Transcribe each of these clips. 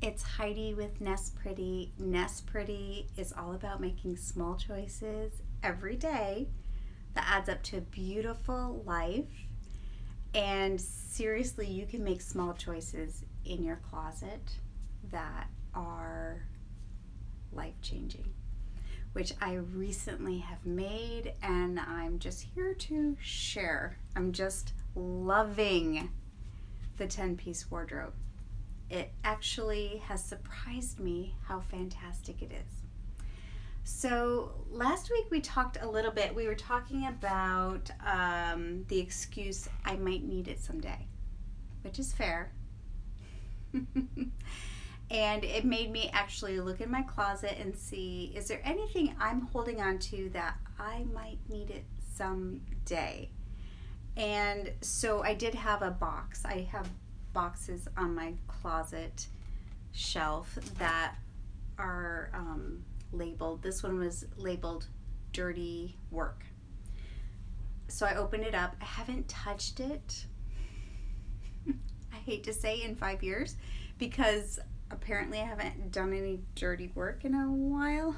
It's Heidi with Nest Pretty. Nest Pretty is all about making small choices every day that adds up to a beautiful life. And seriously, you can make small choices in your closet that are life changing, which I recently have made, and I'm just here to share. I'm just loving the 10-piece wardrobe. It actually has surprised me how fantastic it is. So last week we talked a little bit, we were talking about the excuse, I might need it someday, which is fair. And it made me actually look in my closet and see, is there anything I'm holding on to that I might need it someday? And so I did have a box. I have boxes on my closet shelf that are labeled. This one was labeled dirty work. So I opened it up. I haven't touched it, I hate to say, in 5 years, because apparently I haven't done any dirty work in a while.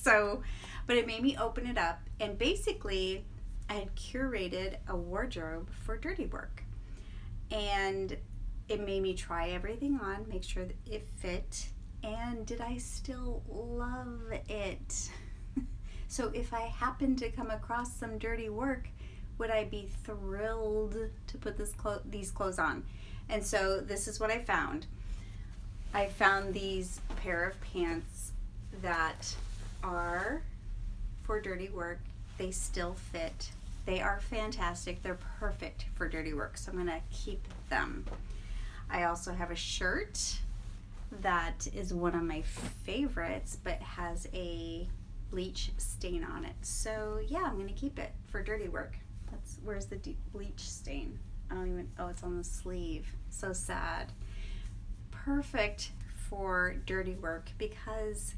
But it made me open it up, and basically I had curated a wardrobe for dirty work. And it made me try everything on, make sure that it fit, and did I still love it? So if I happened to come across some dirty work, would I be thrilled to put these clothes on? And so this is what I found. I found these pair of pants that are for dirty work. They still fit. They are fantastic. They're perfect for dirty work, so I'm going to keep them. I also have a shirt that is one of my favorites, but has a bleach stain on it. So yeah, I'm going to keep it for dirty work. Where's the bleach stain? It's on the sleeve. So sad. Perfect for dirty work because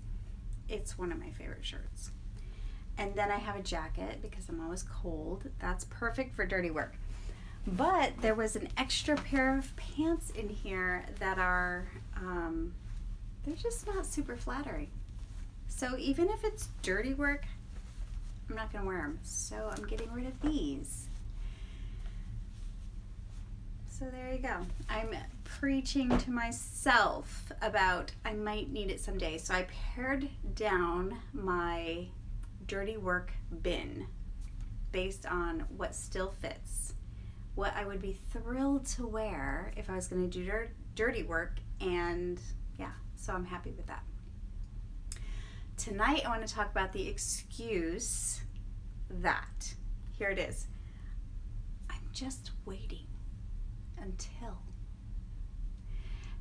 it's one of my favorite shirts. And then I have a jacket because I'm always cold. That's perfect for dirty work. But there was an extra pair of pants in here that are, they're just not super flattering. So even if it's dirty work, I'm not going to wear them. So I'm getting rid of these. So there you go. I'm preaching to myself about I might need it someday. So I pared down my dirty work bin based on what still fits, what I would be thrilled to wear if I was going to do dirty work, and yeah, so I'm happy with that. Tonight I want to talk about the excuse that, here it is, I'm just waiting until.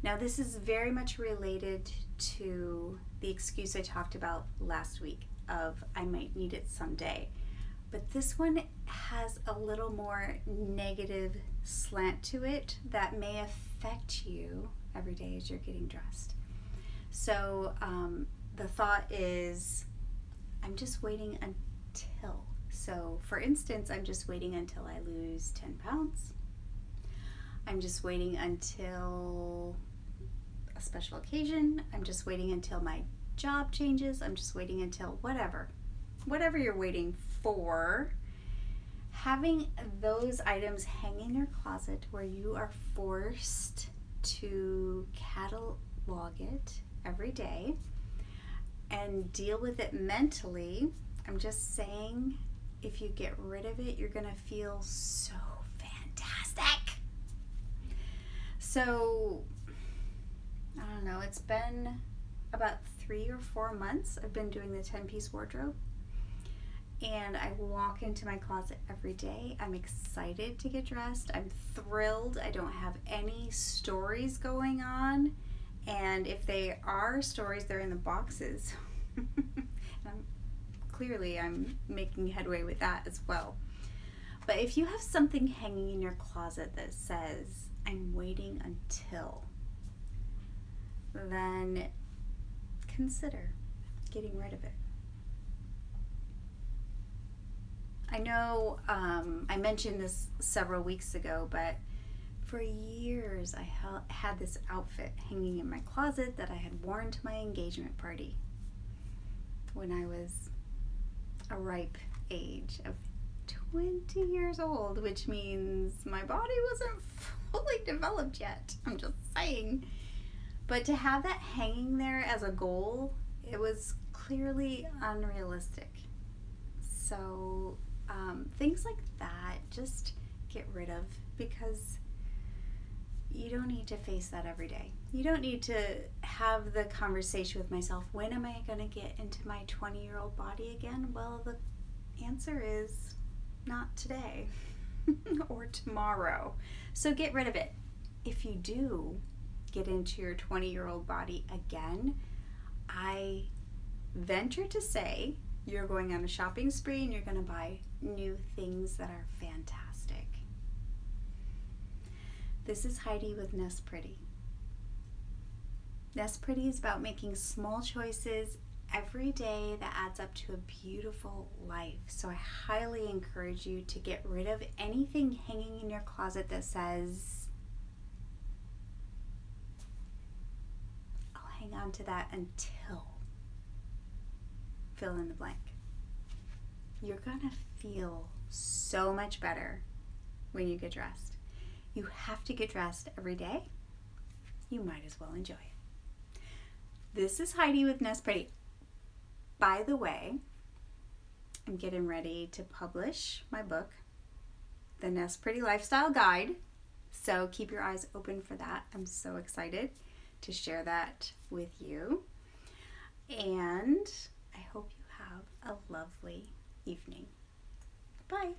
Now this is very much related to the excuse I talked about last week of I might need it someday. But this one has a little more negative slant to it that may affect you every day as you're getting dressed. So the thought is, I'm just waiting until. So for instance, I'm just waiting until I lose 10 pounds. I'm just waiting until a special occasion. I'm just waiting until my job changes. I'm just waiting until whatever you're waiting for. Having those items hang in your closet where you are forced to catalog it every day and deal with it mentally. I'm just saying, if you get rid of it, you're gonna feel so fantastic. So I don't know, it's been about 3 or 4 months I've been doing the 10-piece wardrobe, and I walk into my closet every day. I'm excited to get dressed. I'm thrilled. I don't have any stories going on, and if they are stories, they're in the boxes. Clearly I'm making headway with that as well. But if you have something hanging in your closet that says I'm waiting until, then consider getting rid of it. I know I mentioned this several weeks ago, but For years, I had this outfit hanging in my closet that I had worn to my engagement party when I was a ripe age of 20 years old, which means my body wasn't fully developed yet. I'm just saying. But to have that hanging there as a goal, it was clearly unrealistic. So things like that, just get rid of, because you don't need to face that every day. You don't need to have the conversation with myself, when am I going to get into my 20-year-old body again? Well, the answer is not today or tomorrow. So get rid of it. If you do get into your 20-year-old body again, I venture to say you're going on a shopping spree and you're going to buy new things that are fantastic. This is Heidi with Nest Pretty. Nest Pretty is about making small choices every day that adds up to a beautiful life. So I highly encourage you to get rid of anything hanging in your closet that says, I'll hang on to that until fill in the blank. You're gonna feel so much better when you get dressed. You have to get dressed every day. You might as well enjoy it. This is Heidi with Nest Pretty. By the way, I'm getting ready to publish my book, The Nest Pretty Lifestyle Guide. So keep your eyes open for that. I'm so excited to share that with you. And I hope you have a lovely evening. Bye.